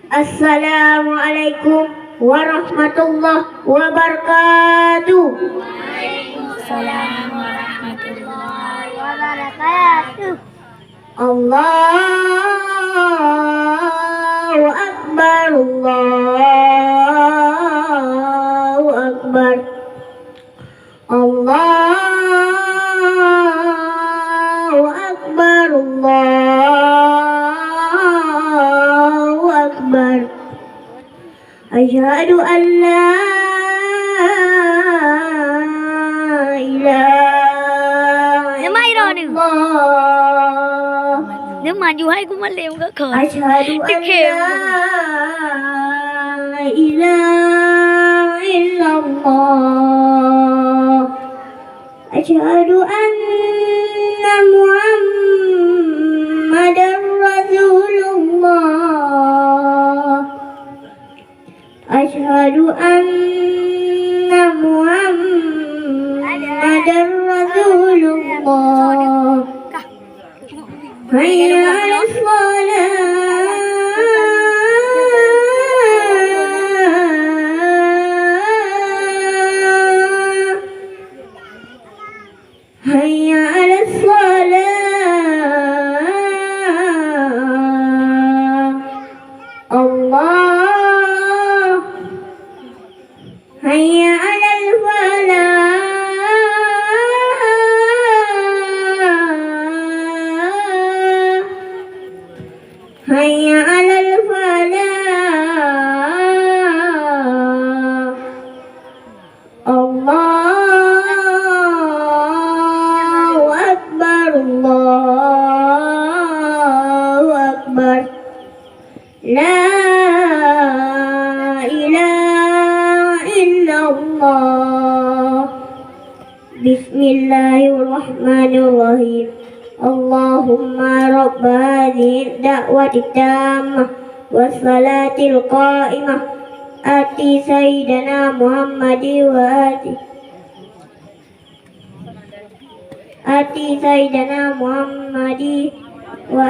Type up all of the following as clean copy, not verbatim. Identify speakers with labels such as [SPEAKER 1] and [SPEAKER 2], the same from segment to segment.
[SPEAKER 1] Assalamualaikum warahmatullahi wabarakatuh.
[SPEAKER 2] Waalaikumsalam warahmatullahi wabarakatuh.
[SPEAKER 1] Allahu Akbar, Allahu Akbar, Allahu Akbar, Allahu Akbar. Asyhadu an la ilaha illallah.
[SPEAKER 2] เดี๋ยวมาอยู่ให้กูมาเร็วก็เขิน
[SPEAKER 1] Asyhadu an la ilaha illallah. Asyhadu anna Muhammadar Rasulullah. Asyhadu anna Muhammadar Rasulullah. Hayya 'alas shalah. Hayya 'alas shalah. Allah. Hayya 'alal falah. Hayya 'alal falah. Allahu Akbar, Allahu Akbar. La ilaha illallah. Bismillahirrahmanirrahim. Allahumma rabb hadhihi da'wati tammah wassalatil qa'imah ati sayyidina Muhammadi wa ati sayyidina Muhammadi wa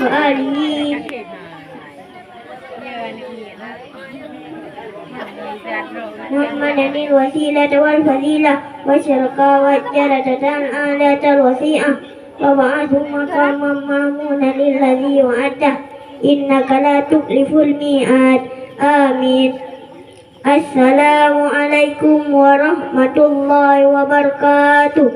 [SPEAKER 1] alihi Muhammadanil wasilata wal fadilah wa syarqa wa jaradatan alatal wasi'ah wa ba'athu maqaman mahmudan lilladzi wa'adah innaka la tukhliful mi'ad. Amin. Assalamualaikum warahmatullahi wabarakatuh.